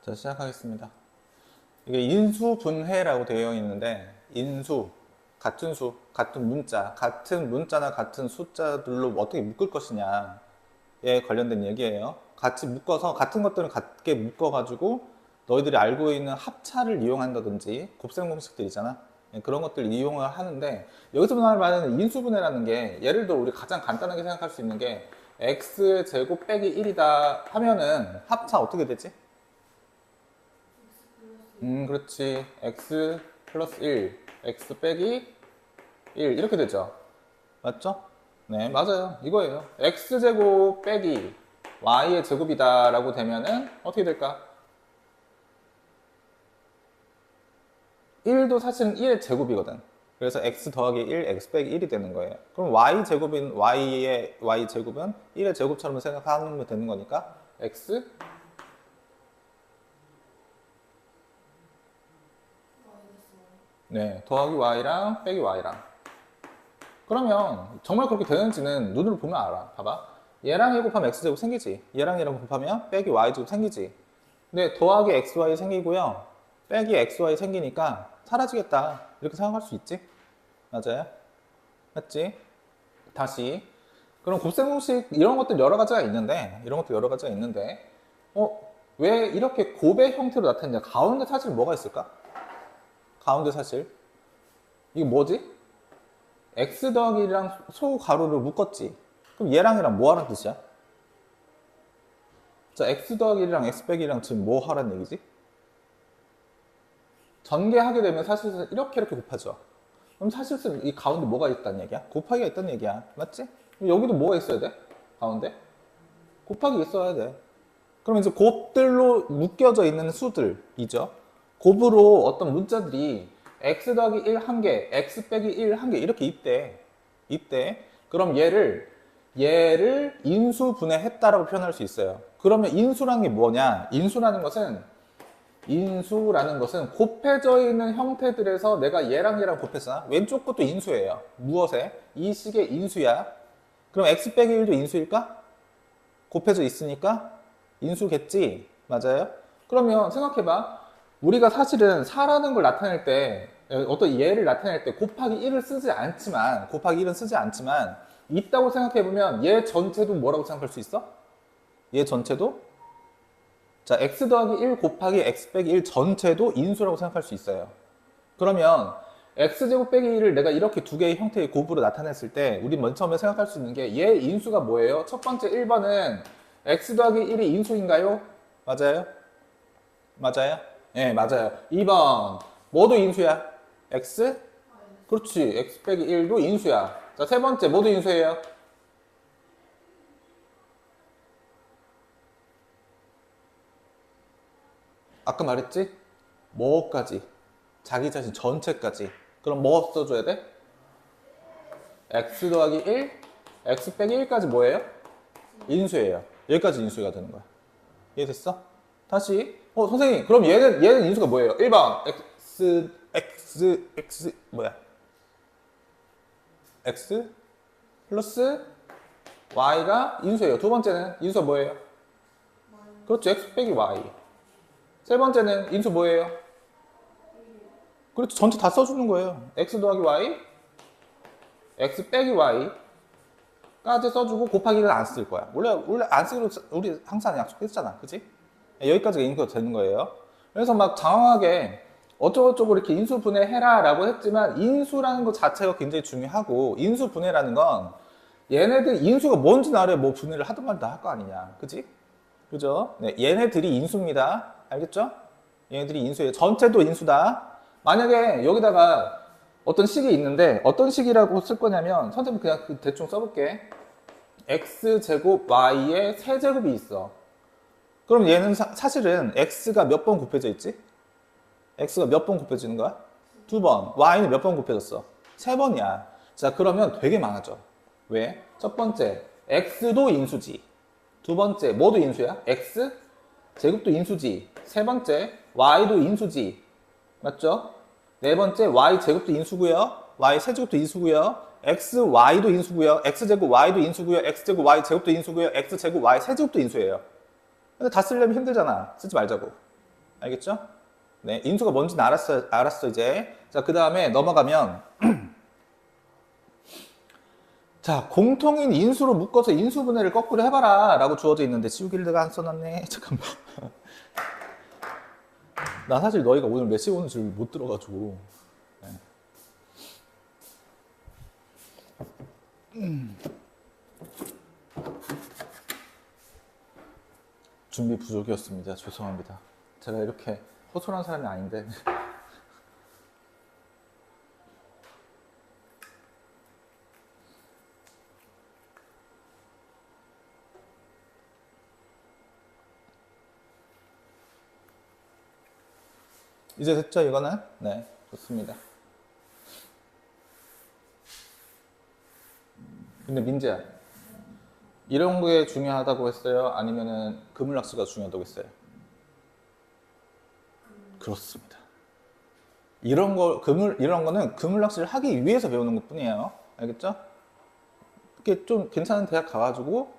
자, 시작하겠습니다. 이게 인수분해라고 되어 있는데, 인수, 같은 수, 같은 문자, 같은 문자나 같은 숫자들로 어떻게 묶을 것이냐에 관련된 얘기예요. 같이 묶어서, 같은 것들을 같게 묶어가지고, 너희들이 알고 있는 합차를 이용한다든지, 곱셈 공식들 있잖아. 그런 것들 이용을 하는데, 여기서 말하는 인수분해라는 게, 예를 들어 우리 가장 간단하게 생각할 수 있는 게, x의 제곱 빼기 1이다 하면은 합차 어떻게 되지? 그렇지. x 플러스 1, x 빼기 1 이렇게 되죠. 맞죠? 네, 맞아요. 이거예요. x제곱 빼기 y의 제곱이다 라고 되면은 어떻게 될까? 1도 사실은 1의 제곱이거든. 그래서 x 더하기 1, x 빼기 1이 되는 거예요. 그럼 y제곱인 y의 y제곱은 1의 제곱처럼 생각하면 되는 거니까 x 네, 더하기 y랑 빼기 y랑. 그러면 정말 그렇게 되는지는 눈으로 보면 알아. 봐봐. 얘랑 1 곱하면 x제곱 생기지. 얘랑 얘랑 곱하면 빼기 y제곱 생기지. 근데 더하기 xy 생기고요. 빼기 xy 생기니까 사라지겠다. 이렇게 생각할 수 있지? 맞아요? 맞지? 다시. 그럼 곱셈 공식 이런 것들 여러 가지가 있는데, 왜 이렇게 곱의 형태로 나타내냐? 가운데 사실 뭐가 있을까? 가운데 사실. 이게 뭐지? x 더하기 1이랑 소가로를 묶었지. 그럼 얘랑 얘랑 뭐 하라는 뜻이야? 자, x 더하기 1이랑 x 빼기 1이랑 지금 뭐 하라는 얘기지? 전개하게 되면 사실은 이렇게 곱하죠. 그럼 사실은 이 가운데 뭐가 있다는 얘기야? 곱하기가 있다는 얘기야. 맞지? 여기도 뭐가 있어야 돼? 가운데? 곱하기 있어야 돼. 그럼 이제 곱들로 묶여져 있는 수들이죠. 곱으로 어떤 문자들이 x 더하기 1 한 개, x 빼기 1 한 개 이렇게 있대. 그럼 얘를 인수분해했다라고 표현할 수 있어요. 그러면 인수라는 게 뭐냐? 인수라는 것은 곱해져 있는 형태들에서 내가 얘랑 얘랑 곱했잖아. 왼쪽 것도 인수예요. 무엇에? 이 식의 인수야. 그럼 x 빼기 1도 인수일까? 곱해져 있으니까 인수겠지. 맞아요? 그러면 생각해봐. 우리가 사실은 4라는 걸 나타낼 때, 어떤 예를 나타낼 때 곱하기 1을 쓰지 않지만, 있다고 생각해보면 얘 전체도 뭐라고 생각할 수 있어? 얘 전체도? 자, x 더하기 1 곱하기 x 빼기 1 전체도 인수라고 생각할 수 있어요. 그러면 x제곱 빼기 1을 내가 이렇게 두 개의 형태의 곱으로 나타냈을 때, 우리 맨 처음에 생각할 수 있는 게 얘 인수가 뭐예요? 첫 번째 1번은 x 더하기 1이 인수인가요? 맞아요? 맞아요? 네, 맞아요. 2번 뭐도 인수야? x? 그렇지. x 빼기 1도 인수야. 자, 세 번째 뭐도 인수예요? 아까 말했지? 뭐까지? 자기 자신 전체까지. 그럼 뭐 써줘야 돼? x 더하기 1, x 빼기 1까지 뭐예요? 인수예요. 여기까지 인수가 되는 거야. 이해됐어? 다시. 선생님, 그럼 얘는 인수가 뭐예요? 1번, 뭐야? x 플러스 y가 인수예요. 두 번째는 인수가 뭐예요? 그렇죠. x 빼기 y. 세 번째는 인수 뭐예요? 그렇죠. 전체 다 써주는 거예요. x 더하기 y, x 빼기 y까지 써주고 곱하기는 안 쓸 거야. 원래 안 쓰기로 우리 항상 약속했잖아. 그치? 여기까지가 인수가 되는 거예요. 그래서 막 장황하게 어쩌고저쩌고 이렇게 인수분해해라 라고 했지만 인수라는 것 자체가 굉장히 중요하고 인수분해라는 건 얘네들 인수가 뭔지는 알아야 뭐 분해를 하든 말든 할 거 아니냐. 그치? 그죠? 네, 얘네들이 인수입니다. 알겠죠? 얘네들이 인수예요. 전체도 인수다. 만약에 여기다가 어떤 식이 있는데 어떤 식이라고 쓸 거냐면 선생님 그냥 대충 써볼게. x제곱 y의 세제곱이 있어. 그럼 얘는 사실은 x가 몇 번 곱해져 있지? x가 몇 번 곱해지는 거야? 두 번. y는 몇 번 곱해졌어? 세 번이야. 자, 그러면 되게 많아져. 왜? 첫 번째, x도 인수지. 두 번째, 뭐도 인수야? x 제곱도 인수지. 세 번째, y도 인수지. 맞죠? 네 번째, y 제곱도 인수고요. y 세제곱도 인수고요. x y도 인수고요. x 제곱 y도 인수고요. x 제곱 y 제곱도 인수고요. x 제곱 y 세제곱도 인수예요. 근데 다 쓰려면 힘들잖아. 쓰지 말자고. 알겠죠? 네, 인수가 뭔지는 알았어 이제. 자, 그 다음에 넘어가면 자, 공통인 인수로 묶어서 인수분해를 거꾸로 해봐라 라고 주어져 있는데 지우개를 안 써놨네. 잠깐만. 나 사실 너희가 오늘 몇 시에 오는 줄 못 들어가지고. 준비 부족이었습니다. 죄송합니다. 제가 이렇게 허술한 사람이 아닌데. 이제 됐죠, 이거는? 네, 좋습니다. 근데 민재야, 이런 게 중요하다고 했어요? 아니면은 그물낚시가 중요하다고 했어요? 그렇습니다. 이런 거는 그물낚시를 하기 위해서 배우는 것 뿐이에요. 알겠죠? 이렇게 좀 괜찮은 대학 가가지고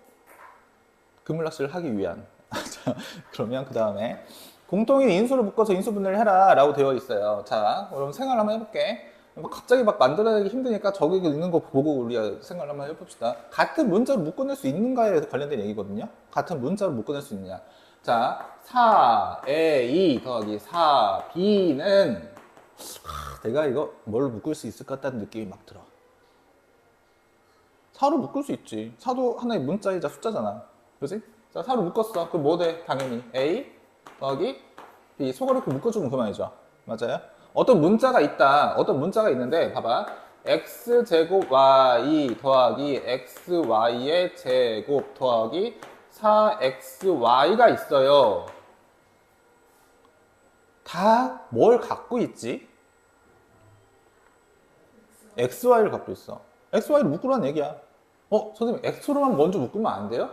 그물낚시를 하기 위한. 자, 그러면 그 다음에 공통인 인수를 묶어서 인수분해를 해라 라고 되어 있어요. 자, 그럼 생각을 한번 해볼게. 갑자기 막 만들어내기 힘드니까 저기 있는 거 보고 우리가 생각을 한번 해봅시다. 같은 문자로 묶어낼 수 있는가에 관련된 얘기거든요. 같은 문자로 묶어낼 수 있느냐. 자, 4A 더하기 4B는 내가 이거 뭘 묶을 수 있을 것 같다는 느낌이 막 들어. 4로 묶을 수 있지. 4도 하나의 문자이자 숫자잖아. 그지? 자, 4로 묶었어. 그럼 뭐 돼? 당연히 A 더하기 B. 속으로 이렇게 묶어주면 그만이죠. 맞아요? 어떤 문자가 있다. 어떤 문자가 있는데 봐봐. x제곱 y 더하기 xy의 제곱 더하기 4xy가 있어요. 다 뭘 갖고 있지? xy를 갖고 있어. xy를 묶으라는 얘기야. 선생님 x로만 먼저 묶으면 안 돼요?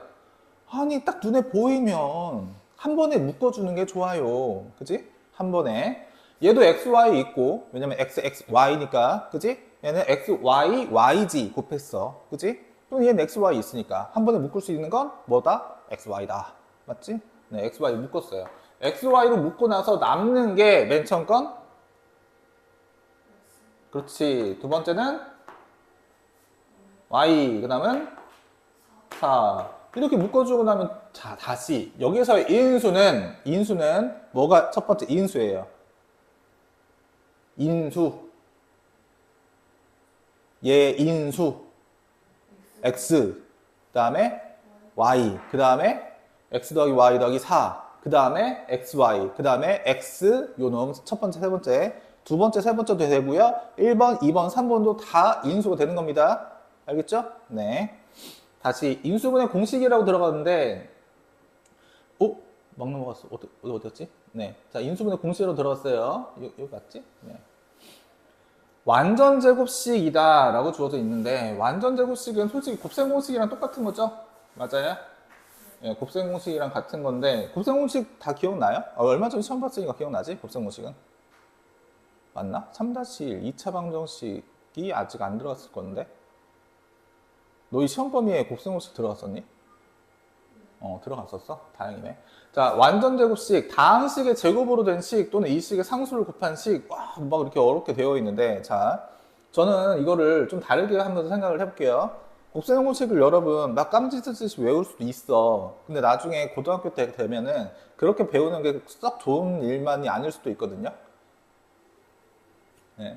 아니 딱 눈에 보이면 한 번에 묶어주는 게 좋아요. 그지? 한 번에. 얘도 xy 있고, 왜냐면 xy니까, 그지? 얘는 xy, yg 곱했어. 그지? 또 얘는 xy 있으니까. 한 번에 묶을 수 있는 건 뭐다? xy다. 맞지? 네, xy 묶었어요. xy로 묶고 나서 남는 게 맨 처음 건? 그렇지. 두 번째는 y, 그 다음은 4. 이렇게 묶어주고 나면, 자, 다시. 여기서의 인수는 뭐가 첫 번째 인수예요? 인수. 얘 인수. x. 그 다음에 y. 그 다음에 x 더하기 y 더하기 4. 그 다음에 xy. 그 다음에 x. 요 놈. 첫 번째, 세 번째. 두 번째, 세 번째도 되고요. 1번, 2번, 3번도 다 인수가 되는 겁니다. 알겠죠? 네. 다시 인수분해 공식이라고 들어갔는데, 막 넘어갔어. 어디였지? 네. 자, 인수분해 공식으로 들어갔어요. 여기 맞지? 네. 완전 제곱식이다 라고 주어져 있는데, 완전 제곱식은 솔직히 곱셈 공식이랑 똑같은 거죠? 맞아요? 예, 곱셈 공식이랑 같은 건데, 곱셈 공식 다 기억나요? 얼마 전에 시험 봤으니까 기억나지? 곱셈 공식은? 맞나? 3-1, 2차 방정식이 아직 안 들어갔을 건데? 너 이 시험 범위에 곱셈 공식 들어갔었니? 들어갔었어? 다행이네. 자, 완전 제곱식, 다항식의 제곱으로 된 식 또는 이 식의 상수를 곱한 식, 막 이렇게 어렵게 되어 있는데, 자, 저는 이거를 좀 다르게 하면서 생각을 해볼게요. 곱셈 공식을 여러분 막 깜지듯이 외울 수도 있어. 근데 나중에 고등학교 때 되면은 그렇게 배우는 게 썩 좋은 일만이 아닐 수도 있거든요. 네.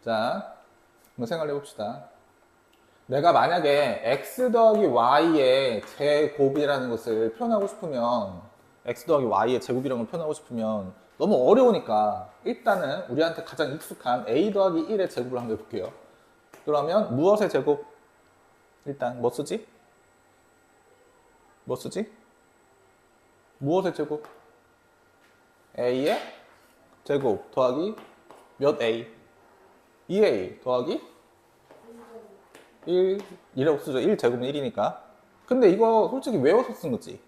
자, 한번 생각해 봅시다. 내가 만약에 x 더하기 y의 제곱이라는 것을 표현하고 싶으면 x 더하기 y의 제곱이라는 걸 표현하고 싶으면 너무 어려우니까 일단은 우리한테 가장 익숙한 a 더하기 1의 제곱을 한번 해볼게요. 그러면 무엇의 제곱? 일단 뭐 쓰지? 뭐 쓰지? 무엇의 제곱? a의 제곱 더하기 몇 a? 2a 더하기 1이라고 쓰죠. 1제곱은 1이니까. 근데 이거 솔직히 외워서 쓴 거지.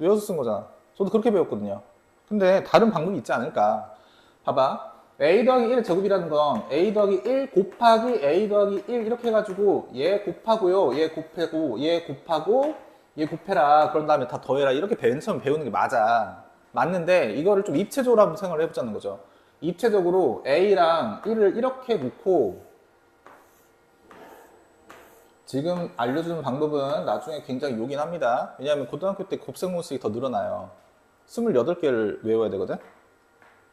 외워서 쓴 거잖아. 저도 그렇게 배웠거든요. 근데 다른 방법이 있지 않을까. 봐봐. a 더하기 1의 제곱이라는 건 a 더하기 1 곱하기 a 더하기 1 이렇게 해가지고 얘 곱하고요. 얘 곱하고 얘 곱하고 얘 곱해라. 그런 다음에 다 더해라. 이렇게 맨 처음 배우는 게 맞아. 맞는데 이거를 좀 입체적으로 한번 생각을 해보자는 거죠. 입체적으로 A랑 1을 이렇게 놓고 지금 알려주는 방법은 나중에 굉장히 요긴 합니다. 왜냐하면 고등학교 때 곱셈공식이 더 늘어나요. 28개를 외워야 되거든.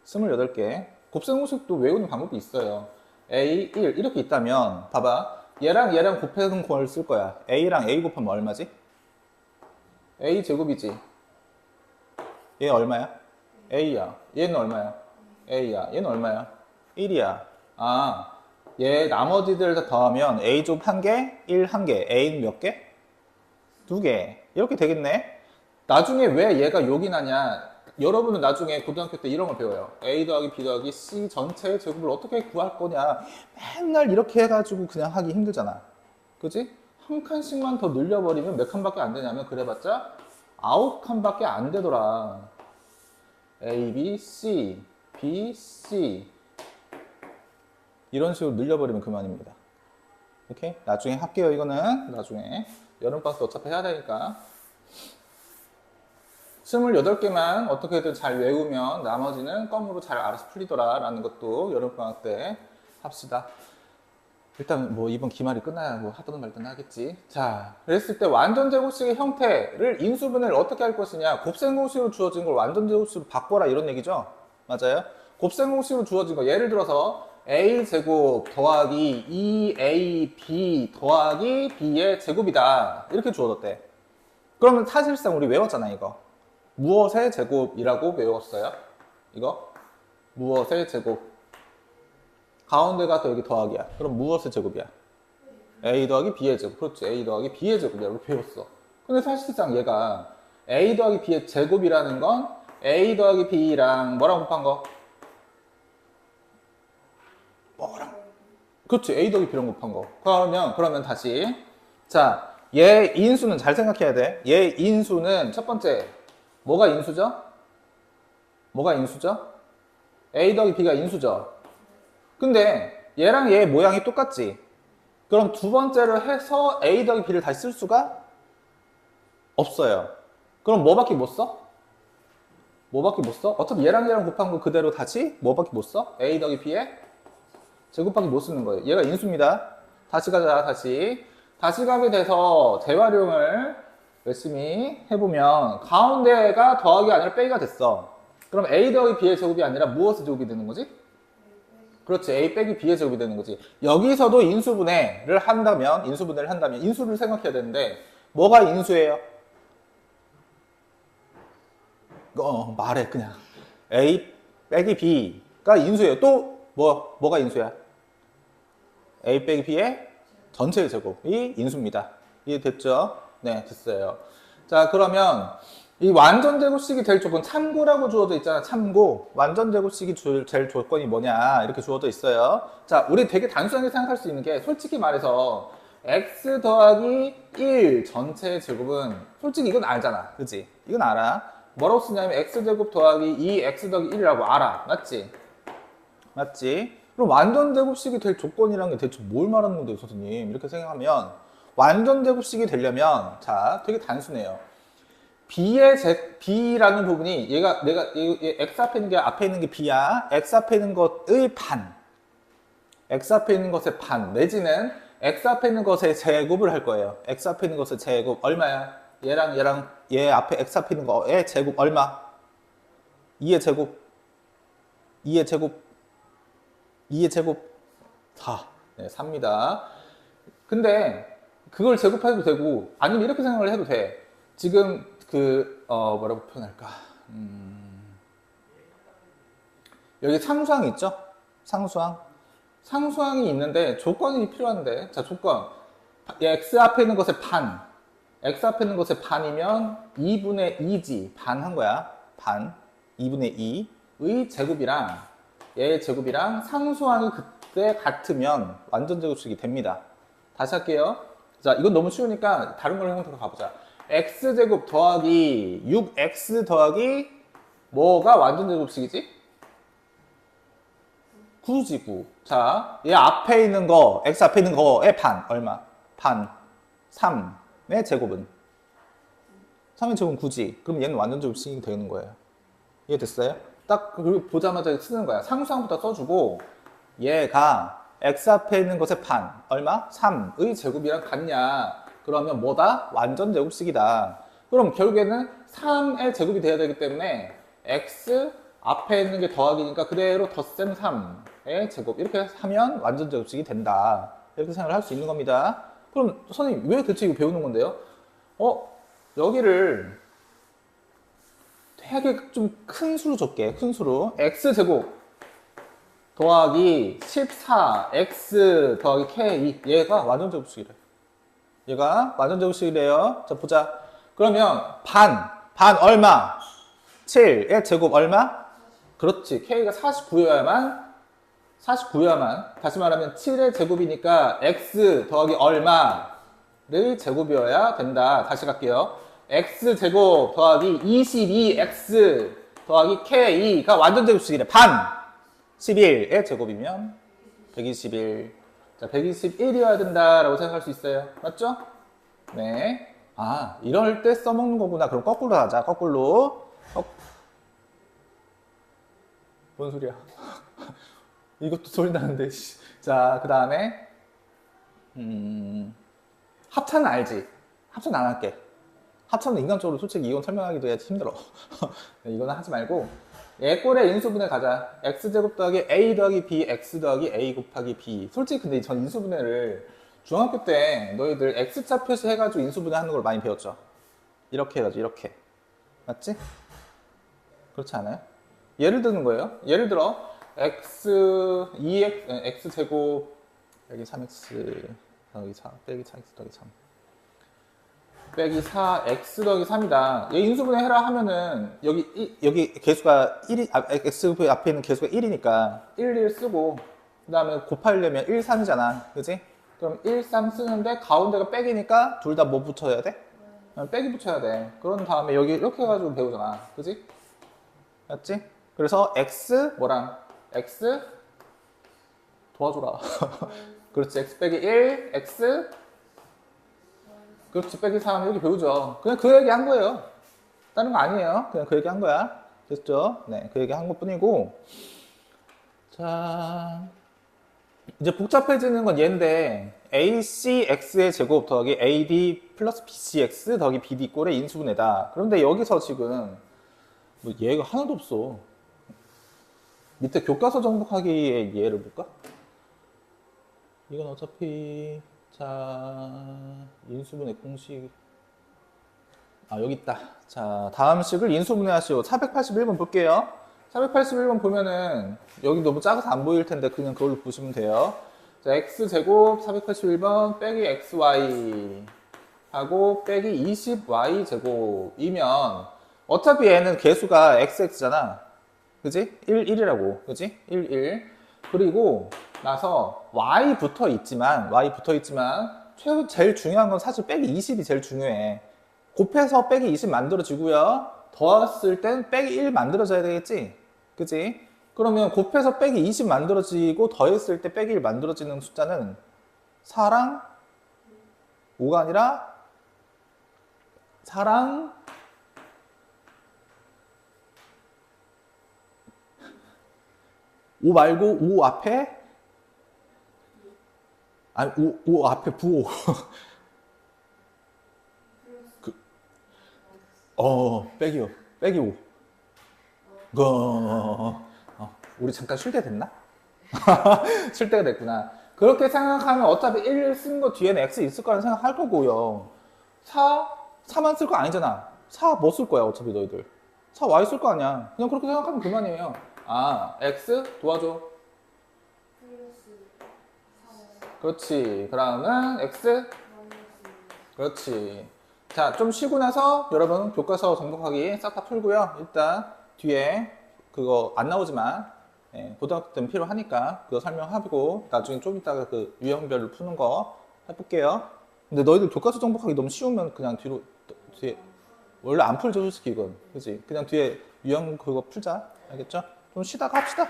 28개. 곱셈공식도 외우는 방법이 있어요. A, 1 이렇게 있다면 봐봐. 얘랑 얘랑 곱해놓은 걸 쓸 거야. A랑 A 곱하면 얼마지? A 제곱이지. 얘 얼마야? A야. 얘는 얼마야? A야. 얘는 얼마야? 1이야. 아, 얘 나머지들 다 더하면 A 제곱 1개, 1 1개. A는 몇 개? 2개. 이렇게 되겠네. 나중에 왜 얘가 요긴하냐? 여러분은 나중에 고등학교 때 이런 걸 배워요. A 더하기 B 더하기 C 전체의 제곱을 어떻게 구할 거냐. 맨날 이렇게 해가지고 그냥 하기 힘들잖아. 그지? 한 칸씩만 더 늘려버리면 몇 칸밖에 안 되냐면 그래봤자 9칸밖에 안 되더라. A, B, C, B, C 이런 식으로 늘려버리면 그만입니다. 오케이? 나중에 할게요. 이거는 나중에 여름방학 때 어차피 해야 되니까 28개만 어떻게든 잘 외우면 나머지는 껌으로 잘 알아서 풀리더라 라는 것도 여름방학 때 합시다. 일단 뭐 이번 기말이 끝나야 뭐 하든 말든 하겠지. 자, 그랬을 때 완전제곱식의 형태를 인수분해를 어떻게 할 것이냐. 곱셈공식으로 주어진 걸 완전제곱식으로 바꿔라 이런 얘기죠. 맞아요? 곱셈공식으로 주어진 거 예를 들어서 a제곱 더하기 2ab 더하기 b의 제곱이다 이렇게 주어졌대. 그러면 사실상 우리 외웠잖아 이거. 무엇의 제곱이라고 외웠어요? 이거? 무엇의 제곱. 가운데가 또 여기 더하기야. 그럼 무엇의 제곱이야? A 더하기 B의 제곱. 그렇지. A 더하기 B의 제곱이라고 배웠어. 근데 사실상 얘가 A 더하기 B의 제곱이라는 건 A 더하기 B랑 뭐랑 곱한 거? 뭐랑? 그렇지. A 더하기 B랑 곱한 거. 그러면 다시. 자, 얘 인수는 잘 생각해야 돼. 얘 인수는 첫 번째. 뭐가 인수죠? 뭐가 인수죠? A 더하기 B가 인수죠. 근데 얘랑 얘 모양이 똑같지? 그럼 두 번째를 해서 A 더하기 B를 다시 쓸 수가 없어요. 그럼 뭐밖에 못 써? 뭐밖에 못 써? 어차피 얘랑 얘랑 곱한 거 그대로 다시 뭐밖에 못 써? A 더하기 B에 제곱밖에 못 쓰는 거예요. 얘가 인수입니다. 다시 가자, 다시. 다시 가게 돼서 재활용을 열심히 해보면 가운데가 더하기 아니라 빼기가 됐어. 그럼 A 더하기 B의 제곱이 아니라 무엇의 제곱이 되는 거지? 그렇지. A 빼기 B의 제곱이 되는 거지. 여기서도 인수분해를 한다면 인수를 생각해야 되는데 뭐가 인수예요? 말해 그냥. A 빼기 B가 인수예요. 또 뭐가 인수야? A 빼기 B의 전체의 제곱이 인수입니다. 이해됐죠? 네, 됐어요. 자, 그러면 이 완전제곱식이 될 조건 참고라고 주어져 있잖아. 참고. 완전제곱식이 될 조건이 뭐냐 이렇게 주어져 있어요. 자, 우리 되게 단순하게 생각할 수 있는 게 솔직히 말해서 x 더하기 1 전체의 제곱은 솔직히 이건 알잖아. 그치? 이건 알아. 뭐라고 쓰냐면 x제곱 더하기 2x 더하기 1이라고 알아. 맞지? 맞지? 그럼 완전제곱식이 될 조건이란 게 대체 뭘 말하는 건데요, 선생님? 이렇게 생각하면 완전제곱식이 되려면 자, 되게 단순해요. B라는 부분이 내가 X 앞에 있는 게 앞에 있는 게 B야. X 앞에 있는 것의 반. X 앞에 있는 것의 반. 내지는 X 앞에 있는 것의 제곱을 할 거예요. X 앞에 있는 것의 제곱 얼마야? 얘랑 얘 앞에 X 앞에 있는 거의 제곱 얼마? 2의 제곱. 2의 제곱. 2의 제곱 4. 네, 4입니다. 근데 그걸 제곱해도 되고 아니면 이렇게 생각을 해도 돼. 지금 뭐라고 표현할까? 여기 상수항이 있죠? 상수항이 있는데 조건이 필요한데. 자, 조건. x 앞에 있는 것의 반. x 앞에 있는 것의 반이면 2분의 2지. 반 한 거야. 반. 2분의 2의 제곱이랑 얘의 제곱이랑 상수항이 그때 같으면 완전제곱식이 됩니다. 다시 할게요. 자, 이건 너무 쉬우니까 다른 걸로 형태로 가보자. x제곱 더하기 6x 더하기 뭐가 완전제곱식이지? 9지 9. 자, 얘 앞에 있는 거, x 앞에 있는 거의 반 얼마? 반 3의 제곱은? 3의 제곱은 9지. 그럼 얘는 완전제곱식이 되는 거예요. 이해됐어요? 딱 그리고 보자마자 쓰는 거야. 상수항부터 써주고 얘가 x 앞에 있는 것의 반 얼마? 3의 제곱이랑 같냐? 그러면 뭐다? 완전 제곱식이다. 그럼 결국에는 3의 제곱이 돼야 되기 때문에 x 앞에 있는 게 더하기니까 그대로 덧셈 3의 제곱 이렇게 하면 완전 제곱식이 된다. 이렇게 생각을 할 수 있는 겁니다. 그럼 선생님 왜 대체 이거 배우는 건데요? 여기를 되게 좀 큰 수로 줄게. 큰 수로 x제곱 더하기 14x 더하기 k 얘가 완전 제곱식이래. 얘가 완전 제곱식이래요. 자 보자. 그러면 반 얼마? 7의 제곱 얼마? 그렇지. k가 49여야만 다시 말하면 7의 제곱이니까 x 더하기 얼마를 제곱이어야 된다. 다시 갈게요. x 제곱 더하기 22x 더하기 k가 완전 제곱식이래. 반 11의 제곱이면 121. 자, 121이어야 된다라고 생각할 수 있어요. 맞죠? 네. 아, 이럴 때 써먹는 거구나. 그럼 거꾸로 하자. 거꾸로. 뭔 소리야? 이것도 소리 나는데. 자, 그 다음에 합차는 알지? 합차는 안 할게. 합차는 인간적으로 솔직히 이건 설명하기도 힘들어. 이거는 하지 말고 얘 꼴의 인수분해 가자. x제곱 더하기 a 더하기 b x 더하기 a 곱하기 b. 솔직히 근데 전 인수분해를 중학교 때 너희들 x자 표시해가지고 인수분해 하는 걸 많이 배웠죠. 이렇게 해가지고 이렇게. 맞지? 그렇지 않아요? 예를 드는 거예요. 예를 들어 x제곱 빼기 3x 더하기 4 빼기 4x 더하기 3 빼기 4x 더하기 3이다. 얘 인수분해 해라 하면은 여기 개수가 1이 x 앞에 있는 개수가 1이니까 1 쓰고 그 다음에 곱하려면 1, 3이잖아. 그지? 그럼 1, 3 쓰는데 가운데가 빼기니까 둘 다 뭐 붙여야 돼? 빼기 붙여야 돼. 그런 다음에 여기 이렇게 해가지고 배우잖아. 그지? 맞지? 그래서 x 뭐랑 x 도와줘라. 그렇지. x 빼기 1 x 그렇지. 빼기 3 이렇게 배우죠. 그냥 그 얘기 한 거예요. 다른 거 아니에요. 그냥 그 얘기 한 거야. 됐죠? 네, 그 얘기 한 것 뿐이고. 자, 이제 복잡해지는 건 얘인데 ACX의 제곱 더하기 AD 플러스 BCX 더하기 BD 꼴의 인수분해다. 그런데 여기서 지금 뭐 얘가 하나도 없어. 밑에 교과서 정복하기의 예를 볼까? 이건 어차피 자 인수분해 공식 여기 있다. 자 다음 식을 인수분해 하시오. 481번 볼게요. 481번 보면은 여기 너무 작아서 안 보일 텐데 그냥 그걸로 보시면 돼요. 자 x제곱 481번 빼기 xy 하고 빼기 20y 제곱이면 어차피 얘는 개수가 xx잖아. 그지? 1, 1이라고. 그지? 1, 1. 그리고 나서 y 붙어 있지만 제일 중요한 건 사실 빼기 20이 제일 중요해. 곱해서 빼기 20 만들어지고요. 더했을 땐 빼기 1 만들어져야 되겠지? 그지? 그러면 곱해서 빼기 20 만들어지고 더했을 때 빼기 1 만들어지는 숫자는 4랑 5가 아니라 4랑 5 말고 5 앞에 아니 5 앞에 부호 빼기 5 빼기 5 우리 잠깐 쉴 때 됐나? 쉴 때가 됐구나. 그렇게 생각하면 어차피 1 쓴 거 뒤에는 x 있을 거라는 생각할 거고요. 4만 쓸 거 아니잖아. 4 뭐 쓸 거야 어차피 너희들 4 y 쓸 거 아니야. 그냥 그렇게 생각하면 그만이에요. x 도와줘. 그렇지. 그러면 x 그렇지. 자, 좀 쉬고 나서 여러분 교과서 정복하기 싹 다 풀고요. 일단 뒤에 그거 안 나오지만 고등학교 때는 필요하니까 그거 설명하고 나중에 좀 이따가 그 유형별로 푸는 거 해볼게요. 근데 너희들 교과서 정복하기 너무 쉬우면 그냥 뒤에 원래 안 풀죠 솔직히 이건. 그치? 그냥 뒤에 유형 그거 풀자. 알겠죠? 좀 쉬다가 합시다.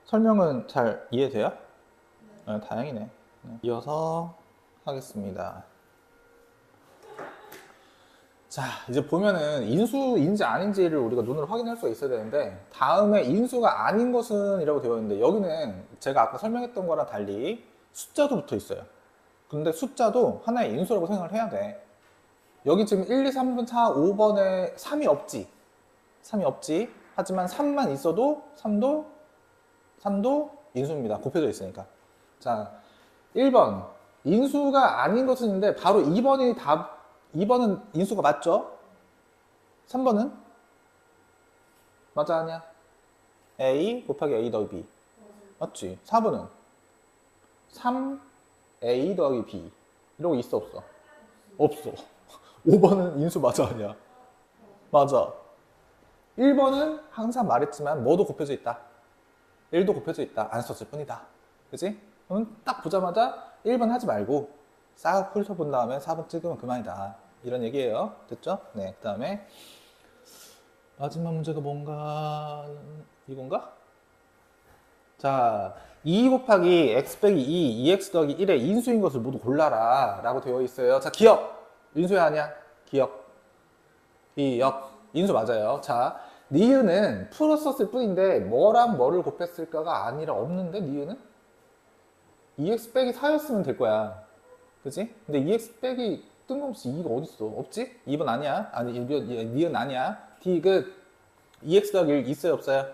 설명은 잘 이해돼요? 네, 다행이네. 이어서 하겠습니다. 자, 이제 보면은 인수인지 아닌지를 우리가 눈으로 확인할 수가 있어야 되는데, 다음에 인수가 아닌 것은 이라고 되어 있는데, 여기는 제가 아까 설명했던 거랑 달리 숫자도 붙어 있어요. 근데 숫자도 하나의 인수라고 생각을 해야 돼. 여기 지금 1, 2, 3번, 4, 5번에 3이 없지. 3이 없지. 하지만 3만 있어도 3도 인수입니다. 곱해져 있으니까. 자, 1번. 인수가 아닌 것은 있는데 바로 2번은 인수가 맞죠? 3번은? 맞아, 아니야? A 곱하기 A 더하기 B. 맞지? 4번은? 3A 더하기 B. 이런 거 있어, 없어? 없어. 5번은 인수 맞아, 아니야? 맞아. 1번은 항상 말했지만 뭐도 곱해져 있다. 1도 곱해져 있다. 안 썼을 뿐이다. 그치? 그럼 딱 보자마자 1번 하지 말고 싹 훑어본 다음에 4번 찍으면 그만이다. 이런 얘기예요. 됐죠? 네. 그 다음에 마지막 문제가 뭔가 이건가? 자, 2 곱하기 x 빼기 2, 2x 더하기 1의 인수인 것을 모두 골라라 라고 되어 있어요. 자, 기억. 인수야 아니야? 기억. 인수 맞아요. 자, 니은은 풀었었을 뿐인데 뭐랑 뭐를 곱했을까가 아니라 없는데 니은은? 2x 빼기 4였으면 될 거야. 그치? 근데 2x 빼기 뜬금없이 2가 어딨어? 없지? 2번 아니야? 아니, 니은 아니야? D 그 2x 더하기 1 있어요? 없어요?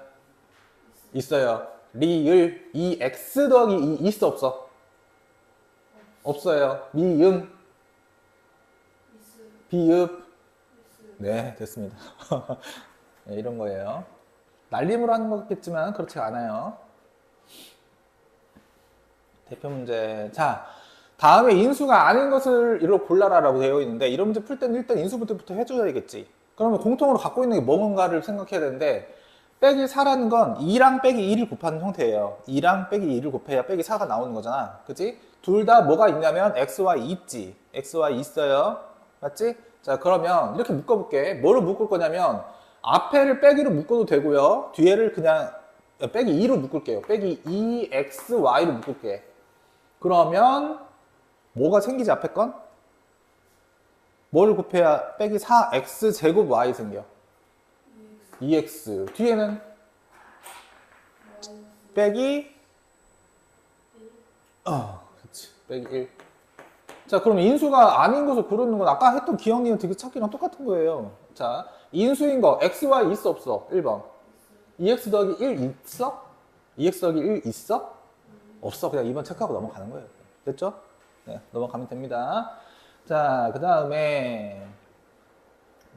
있어요. 리을 2x 더하기 2 있어? 없어? 없어요. 미음 비읍 네, 됐습니다. 네, 이런 거예요. 날림으로 하는 거겠지만 그렇지 않아요. 대표 문제. 자, 다음에 인수가 아닌 것을 이로 골라라라고 되어 있는데 이런 문제 풀 때는 일단 인수부터 해줘야겠지. 그러면 공통으로 갖고 있는 게 뭔가를 생각해야 되는데 빼기 4라는 건 2랑 빼기 2를 곱하는 형태예요. 2랑 빼기 2를 곱해야 빼기 4가 나오는 거잖아. 그치? 둘 다 뭐가 있냐면 xy 있지. xy 있어요. 맞지? 자, 그러면 이렇게 묶어볼게. 뭐로 묶을 거냐면 앞에를 빼기로 묶어도 되고요. 뒤에를 그냥 빼기 2로 묶을게요. 빼기 2xy로 묶을게. 그러면 뭐가 생기지 앞에 건? 뭐를 곱해야 빼기 4x 제곱 y 생겨? 2x. 뒤에는 빼기 그렇지. 빼기 1. 자, 그럼 인수가 아닌 것을 고르는 건 아까 했던 기억니은 되게 찾기랑 똑같은 거예요. 자, 인수인 거 xy 있어 없어? 1번. 2x 더하기 1 있어? 2x 더하기 1 있어? 없어. 그냥 2번 체크하고 넘어가는 거예요. 됐죠? 네, 넘어가면 됩니다. 자, 그 다음에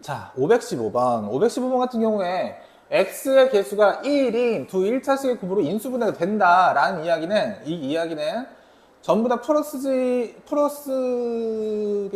자, 515번. 515번 같은 경우에 x의 개수가 1인 두 1차식의 곱으로 인수분해가 된다라는 이야기는 이 이야기는 전부 다 플러스게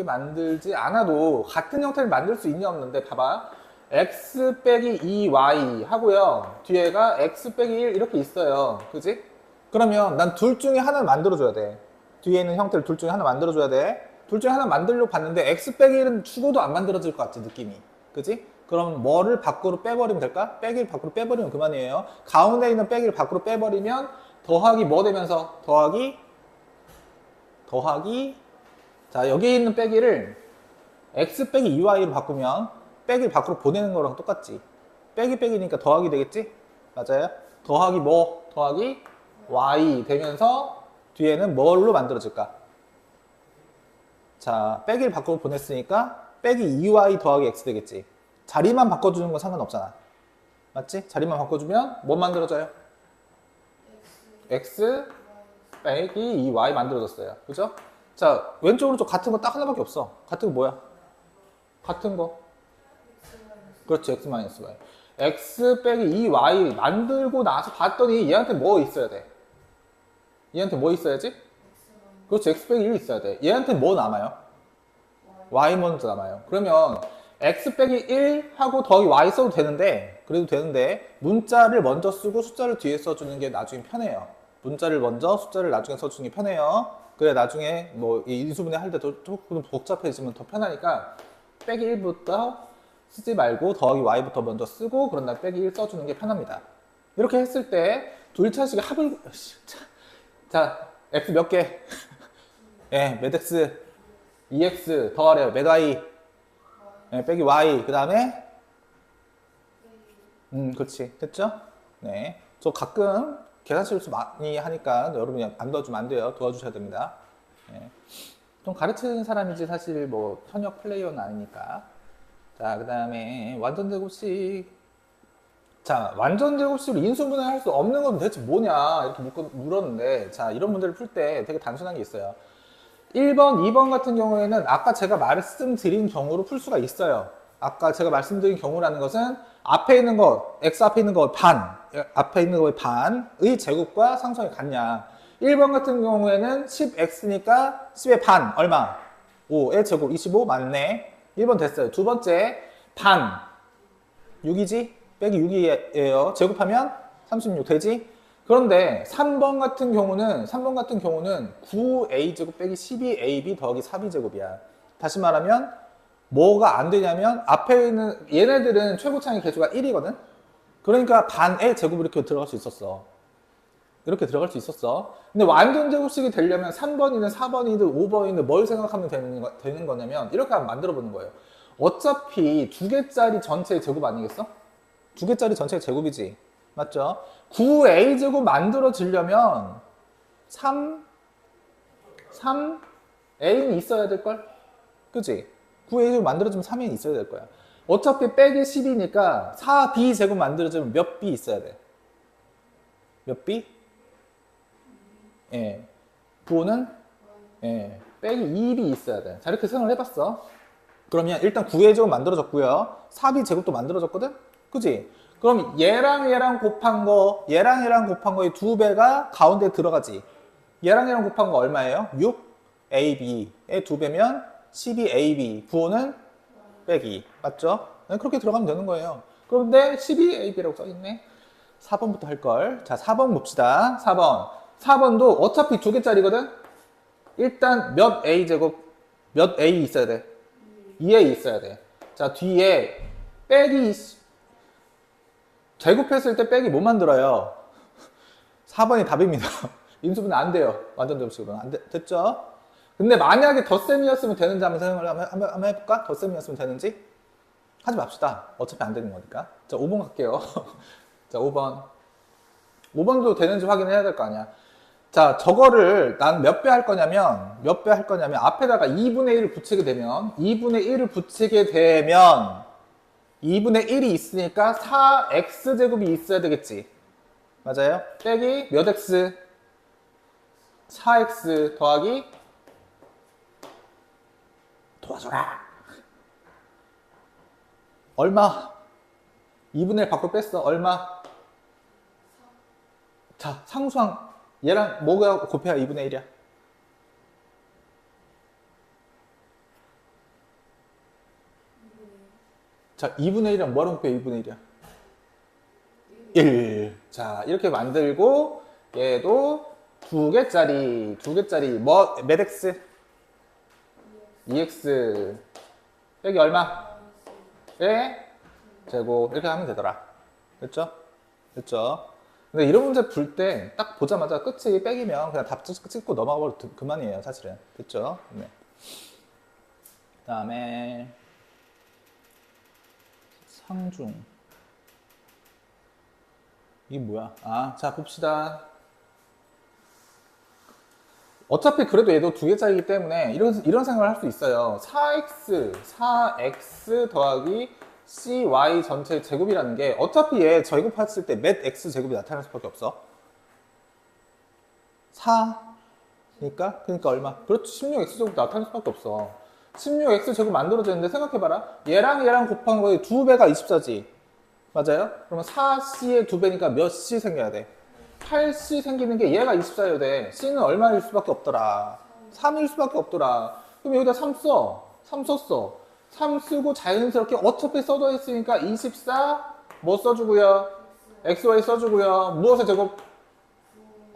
만들지 않아도 같은 형태를 만들 수 있냐 없는데 봐봐. x 빼기 2y 하고요. 뒤에가 x 빼기 1 이렇게 있어요. 그지? 그러면 난 둘 중에 하나를 만들어줘야 돼. 뒤에 있는 형태를 둘 중에 하나 만들어줘야 돼. 둘 중에 하나 만들려고 봤는데 x 빼기 1은 죽어도 안 만들어질 것 같지 느낌이. 그지? 그럼 뭐를 밖으로 빼버리면 될까? 빼기를 밖으로 빼버리면 그만이에요. 가운데 있는 빼기를 밖으로 빼버리면 더하기 뭐 되면서? 더하기 자, 여기 있는 빼기를 x 빼기 2y로 바꾸면 빼기를 밖으로 보내는 거랑 똑같지. 빼기니까 더하기 되겠지? 맞아요? 더하기 뭐? 더하기 y 되면서 뒤에는 뭘로 만들어질까? 자, 빼기를 밖으로 보냈으니까 빼기 2y 더하기 x 되겠지. 자리만 바꿔주는 건 상관없잖아. 맞지? 자리만 바꿔주면 뭐 만들어져요? x 빼기 2y 만들어졌어요. 그죠? 자, 왼쪽 오른쪽 같은 거 딱 하나밖에 없어. 같은 거 뭐야? 같은 거. 그렇지, x-y. x 빼기 2y 만들고 나서 봤더니 얘한테 뭐 있어야 돼? 얘한테 뭐 있어야지? 그렇지, x 빼기 1 있어야 돼. 얘한테 뭐 남아요? y 먼저 남아요. 그러면 x 빼기 1 하고 더하기 y 써도 되는데, 그래도 되는데 문자를 먼저 쓰고 숫자를 뒤에 써주는 게 나중에 편해요. 문자를 먼저 숫자를 나중에 써주는 게 편해요. 그래 나중에 뭐 인수분해 할 때도 조금 복잡해지면 더 편하니까 빼기 1부터 쓰지 말고 더하기 y부터 먼저 쓰고 그런 다음에 빼기 1 써주는 게 편합니다. 이렇게 했을 때 둘차식의 합을 자 x 몇 개? 예, 몇 x? 2x 더하래요. 몇 y? 네, 빼기 y. 그 다음에 그렇지. 됐죠? 네. 저 가끔 계산 실수 많이 하니까 여러분이 안 도와주면 안 돼요. 도와주셔야 됩니다. 네. 좀 가르치는 사람이지 사실 뭐 현역 플레이어는 아니니까. 자, 그 다음에 완전 제곱식. 자, 완전 제곱식으로 인수분해 할 수 없는 건 대체 뭐냐 이렇게 물었는데, 자, 이런 문제를 풀 때 되게 단순한 게 있어요. 1번, 2번 같은 경우에는 아까 제가 말씀드린 경우로 풀 수가 있어요. 아까 제가 말씀드린 경우라는 것은 앞에 있는 것, x 앞에 있는 것 반, 앞에 있는 거의 반의 제곱과 상성이 같냐. 1번 같은 경우에는 10x니까 10의 반, 얼마? 5의 제곱, 25 맞네. 1번 됐어요. 두 번째, 반, 6이지? 빼기 6이에요. 제곱하면 36 되지? 그런데 3번 같은 경우는 9a제곱 빼기 12ab 더하기 4b제곱이야. 다시 말하면 뭐가 안 되냐면 앞에 있는 얘네들은 최고차의 개수가 1이거든? 그러니까 반의 제곱 이렇게 들어갈 수 있었어. 이렇게 들어갈 수 있었어. 근데 완전 제곱식이 되려면 3번이든 4번이든 5번이든 뭘 생각하면 되는 거냐면 이렇게 한번 만들어 보는 거예요. 어차피 두 개짜리 전체의 제곱 아니겠어? 두 개짜리 전체의 제곱이지. 맞죠? 9a제곱 만들어지려면 3a는 있어야 될걸? 그치? 9a제곱 만들어지면 3a는 있어야 될 거야. 어차피 빼기 10이니까 4b제곱 만들어지면 몇 b 있어야 돼? 몇 b? 예. 부호는? 예. 빼기 2b 있어야 돼. 자, 이렇게 생각을 해봤어. 그러면 일단 9a제곱 만들어졌고요. 4b제곱도 만들어졌거든? 그치? 그럼 얘랑 곱한 거, 얘랑 곱한 거의 2배가 가운데 들어가지. 얘랑 곱한 거 얼마예요? 6ab의 2배면 12ab. 부호는 빼기. 맞죠? 네, 그렇게 들어가면 되는 거예요. 그런데 12ab라고 써있네. 4번부터 할걸. 자, 4번 봅시다. 4번. 4번도 어차피 두 개짜리거든? 일단 몇 a제곱, 몇 a 있어야 돼? 2a 있어야 돼. 자, 뒤에 빼기 제곱했을 때 빼기 못 만들어요. 4번이 답입니다. 인수분해 안 돼요. 완전 제곱식으로는. 됐죠? 근데 만약에 덧셈이었으면 되는지 한번 생각을 한번 해볼까? 덧셈이었으면 되는지? 하지 맙시다. 어차피 안 되는 거니까. 자, 5번 갈게요. 자, 5번. 5번도 되는지 확인해야 될 거 아니야. 자, 저거를 난 몇 배 할 거냐면, 앞에다가 2분의 1을 붙이게 되면, 2분의 1이 있으니까 4x제곱이 있어야 되겠지. 맞아요? 빼기 몇 x? 4x 더하기 도와줘라. 얼마? 2분의 1 밖으로 뺐어. 얼마? 자, 상수항 얘랑 뭐가 곱해야 2분의 1이야? 자, 2분의 1이랑 뭐랑 곱해 2분의 1이야? 1. 자, 이렇게 만들고 얘도 두 개짜리 몇 x? 2x 빼기 얼마? 1 제곱 이렇게 하면 되더라. 됐죠? 근데 이런 문제 풀 때 딱 보자마자 끝이 빼기면 그냥 답 찍고 넘어가버려 그만이에요, 사실은. 됐죠? 네. 그 다음에 상중. 이게 뭐야? 자, 봅시다. 어차피 그래도 얘도 두 개짜리이기 때문에 이런 생각을 할 수 있어요. 4x 더하기 cy 전체 제곱이라는 게 어차피 얘 제곱했을 때 몇 x 제곱이 나타날 수밖에 없어. 4니까? 그러니까 얼마? 그렇지, 16x 제곱 나타날 수밖에 없어. 16x 제곱 만들어졌는데 생각해봐라. 얘랑 곱한 거의 2배가 24지. 맞아요? 그러면 4c의 2배니까 몇 c 생겨야 돼? 8c 생기는 게 얘가 24여야 돼. c는 얼마일 수밖에 없더라? 3일 수밖에 없더라. 그럼 여기다 3 써. 3 썼어. 3 쓰고 자연스럽게 어차피 써져 있으니까 24 뭐 써주고요? xy 써주고요. 무엇의 제곱?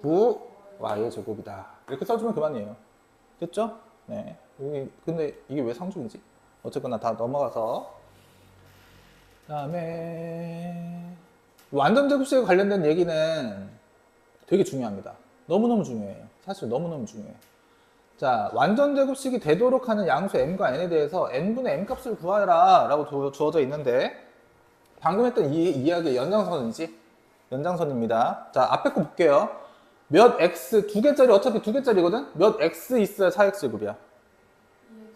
9y의 제곱이다. 이렇게 써주면 그만이에요. 됐죠? 네. 근데 이게 왜 상중이지? 어쨌거나 다 넘어가서. 그 다음에 완전 제곱식에 관련된 얘기는 되게 중요합니다. 너무너무 중요해요. 사실 너무너무 중요해요. 자, 완전 제곱식이 되도록 하는 양수 m과 n에 대해서 n분의 m 값을 구하라 라고 주어져 있는데 방금 했던 이 이야기의 연장선이지? 연장선입니다. 자, 앞에 거 볼게요. 몇 x, 두 개짜리, 어차피 두 개짜리거든? 몇 x 있어야 4x 제곱이야?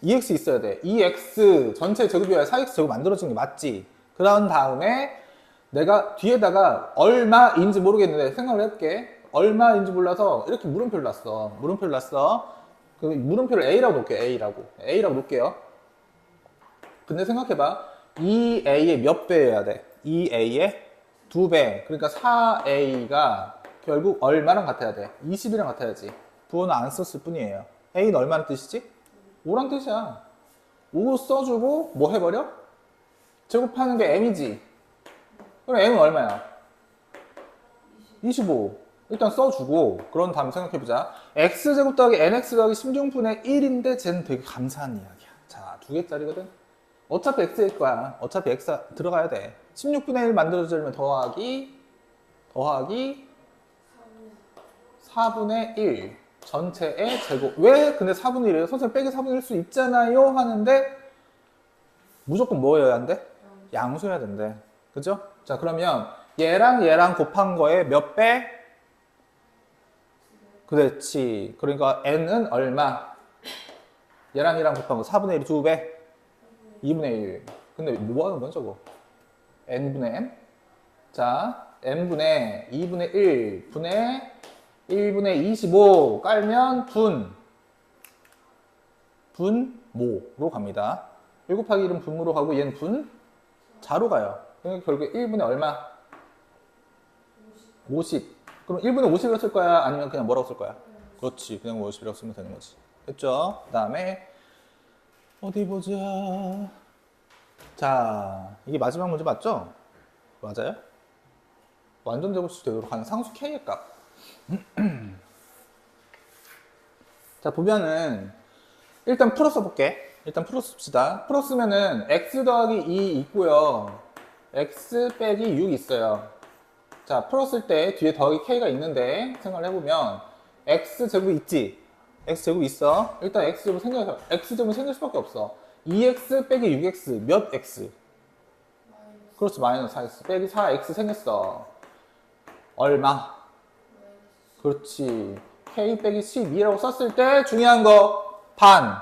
2x 있어야 돼. 2x 전체 제곱이어야 4x 제곱 만들어지는 게 맞지? 그런 다음에 내가 뒤에다가 얼마인지 모르겠는데 생각을 해볼게. 얼마인지 몰라서 이렇게 물음표를 놨어. 물음표를 놨어. 그 물음표를 A라고 놓을게요. A라고 놓을게요. 근데 생각해봐. 2A의 몇 배여야 돼? 2A의 2배. 그러니까 4A가 결국 얼마랑 같아야 돼? 20이랑 같아야지. 부호는 안 썼을 뿐이에요. A는 얼마란 뜻이지? 5란 뜻이야. 5 써주고 뭐 해버려? 제곱하는 게 M이지. 그럼 M은 얼마야? 25. 일단 써주고 그런 다음 생각해보자. X제곱 더하기 NX 더하기 16분의 1인데 쟤는 되게 감사한 이야기야. 자, 두 개짜리거든? 어차피 X일 거야. 어차피 X 들어가야 돼. 16분의 1 만들어주려면 더하기 4분의 1 전체의 제곱. 왜 근데 4분의 1이에요? 선생님 빼기 4분의 1일 수 있잖아요 하는데 무조건 뭐여야 한대? 양수여야 된대. 그죠? 자, 그러면 얘랑 곱한 거에 몇 배? 그렇지. 그러니까 n은 얼마? 얘랑 곱한 거 4분의 1이 2배? 2분의 1. 근데 뭐 하는 거야 저거? n분의 n? 자, n분의 2분의 1 분의 1분의 25 깔면 분모로 갑니다. 1 곱하기 1은 분모로 가고 얘는 분자로 가요. 그러니까 결국에 1분의 얼마? 50. 그럼 1분의 50이라고 쓸 거야? 아니면 그냥 뭐라고 쓸 거야? 그렇지. 그냥 50이라고 쓰면 되는 거지. 됐죠? 그 다음에 어디 보자. 자, 이게 마지막 문제 맞죠? 맞아요? 완전 제곱식 되도록 하는 상수 k의 값. 자, 보면은 일단 풀어 써볼게. 일단 풀어 씁시다. 풀어 쓰면은 x 더하기 2 있고요. x 빼기 6 있어요. 자, 풀었을 때 뒤에 더하기 k가 있는데 생각을 해보면 x제곱 있지? x제곱 있어. 일단 x제곱 생길 수밖에 없어. 2x 빼기 6x 몇 x? 그렇지, 마이너스 4x 빼기 4x 생겼어. 얼마? 그렇지. k 빼기 12라고 썼을 때 중요한 거 반.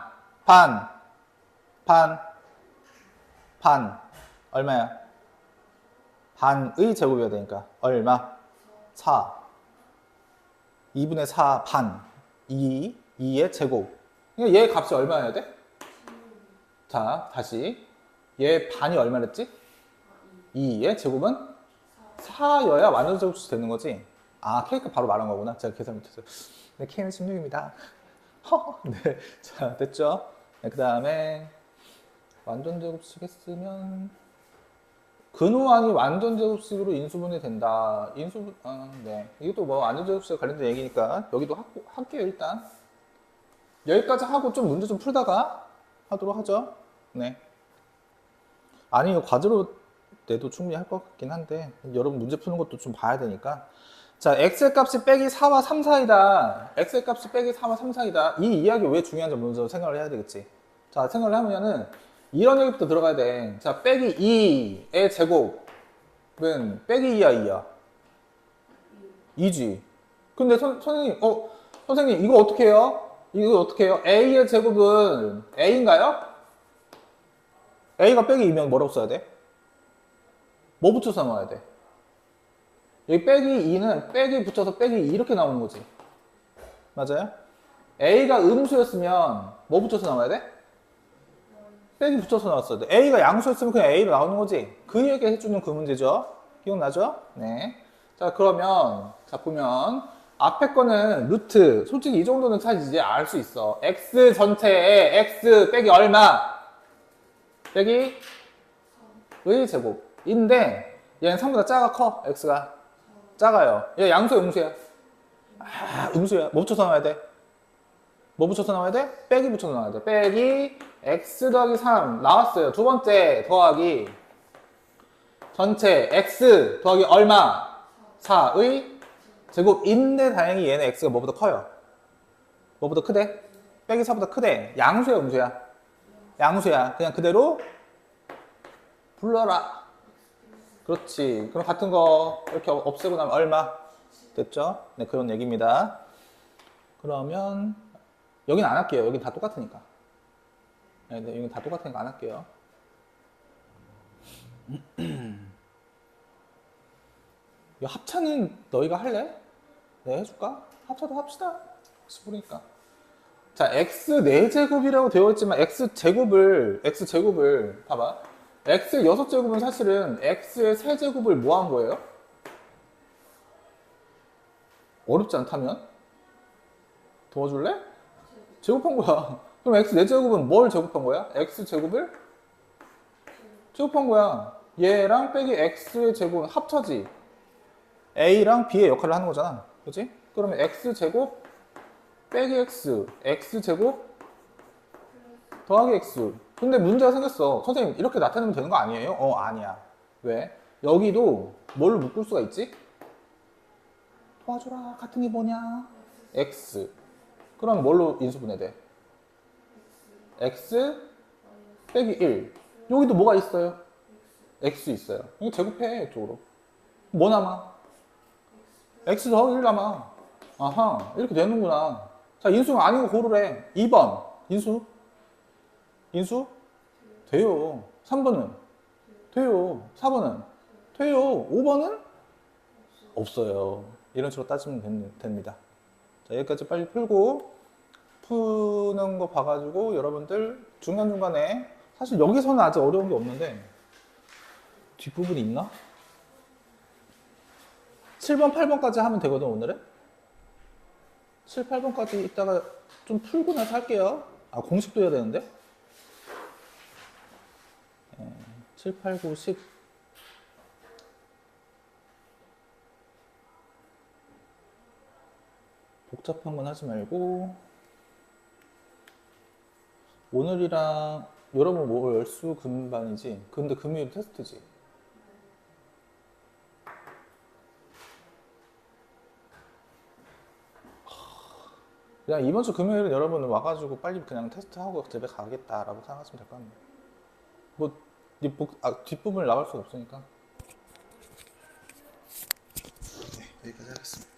얼마야? 반의 제곱이어야 되니까 얼마? 4. 2분의 4 반. 2의 제곱. 그러니까 얘 값이 얼마여야 돼? 자, 다시. 얘 반이 얼마랬지? 2의 제곱은 4여야 완전 제곱식 되는 거지? 아, K값 바로 말한 거구나. 제가 계산 못했어요. 네, K는 16입니다. 네, 자, 됐죠? 네, 그 다음에 완전 제곱식 했으면 근호항이 완전 제곱식으로 인수분해 된다. 네. 이것도 뭐 완전 제곱식 관련된 얘기니까 여기도 할게요, 일단. 여기까지 하고 좀 문제 좀 풀다가 하도록 하죠. 네. 아니, 이거 과제로 내도 충분히 할 것 같긴 한데, 여러분 문제 푸는 것도 좀 봐야 되니까. 자, x의 값이 빼기 4와 3 사이다. x의 값이 빼기 4와 3 사이다. 이 이야기 왜 중요한지 먼저 생각을 해야 되겠지. 자, 생각을 하면은, 이런 얘기부터 들어가야 돼. 자, 빼기 2의 제곱은 빼기 2야, 2야? 2지. 근데 선생님, 선생님, 이거 어떻게 해요? 이거 어떻게 해요? a의 제곱은 a인가요? a가 빼기 2면 뭐라고 써야 돼? 뭐 붙여서 나와야 돼? 여기 빼기 2는 빼기 붙여서 빼기 2 이렇게 나오는 거지. 맞아요? a가 음수였으면 뭐 붙여서 나와야 돼? 빼기 붙여서 나왔어야 돼. a가 양수였으면 그냥 a로 나오는 거지. 그 얘기 해주는 그 문제죠. 기억나죠? 네. 자, 그러면 자 보면 앞에 거는 루트. 솔직히 이 정도는 사실 이제 알 수 있어. x 전체에 x 빼기 얼마? 빼기 의 제곱인데 얘는 3보다 작아 커? x가 작아요. 얘 양수야 음수야? 아, 음수야. 뭐 붙여서 나와야 돼? 뭐 붙여서 나와야 돼? 빼기 붙여서 나와야 돼. 빼기 x 더하기 3 나왔어요. 두 번째 더하기 전체 x 더하기 얼마? 4의 제곱인데 다행히 얘는 x가 뭐보다 커요. 뭐보다 크대? 빼기 4보다 크대. 양수야, 음수야? 양수야. 그냥 그대로 불러라. 그렇지. 그럼 같은 거 이렇게 없애고 나면 얼마? 됐죠? 네, 그런 얘기입니다. 그러면 여긴 안 할게요. 여긴 다 똑같으니까. 네, 여긴 다 똑같으니까 안 할게요. 이 합차는 너희가 할래? 네, 해줄까? 합차도 합시다. 혹시 모르니까. 자, x 4제곱이라고 되어 있지만 x제곱을 봐봐. x의 6제곱은 사실은 x의 3제곱을 뭐 한 거예요? 어렵지 않다면? 도와줄래? 제곱한 거야. 그럼 x 4제곱은 뭘 제곱한 거야? x제곱을 제곱한 거야. 얘랑 빼기 x의 제곱은 합차지. a랑 b의 역할을 하는 거잖아. 그치? 그러면 x제곱 빼기 x제곱 더하기 x. 근데 문제가 생겼어. 선생님, 이렇게 나타내면 되는 거 아니에요? 아니야. 왜? 여기도 뭘 묶을 수가 있지? 도와줘라. 같은 게 뭐냐? x. 그럼 뭘로 인수분해돼? x 빼기 1. 여기도 뭐가 있어요? x 있어요. 이거 제곱해, 이쪽으로. 뭐 남아? x 더하기 1 남아. 아하, 이렇게 되는구나. 자, 인수가 아닌 거 고르래. 2번. 인수? 돼요. 3번은? 돼요. 4번은? 돼요. 5번은? 없어요. 이런 식으로 따지면 됩니다. 자, 여기까지 빨리 풀고, 푸는 거 봐가지고, 여러분들 중간중간에, 사실 여기서는 아직 어려운 게 없는데, 뒷부분이 있나? 7번, 8번까지 하면 되거든, 오늘은? 7, 8번까지 이따가 좀 풀고 나서 할게요. 아, 공식도 해야 되는데? 7, 8, 9, 10. 복잡한 건 하지 말고. 오늘이랑, 여러분 뭐 월수 금반이지? 근데 금요일 테스트지? 그냥 이번 주 금요일은 여러분은 와가지고 빨리 그냥 테스트하고 집에 가겠다라고 생각하시면 될 것 같네요. 뭐, 뒷부분을 나갈 수 없으니까. 네, 여기까지 하겠습니다.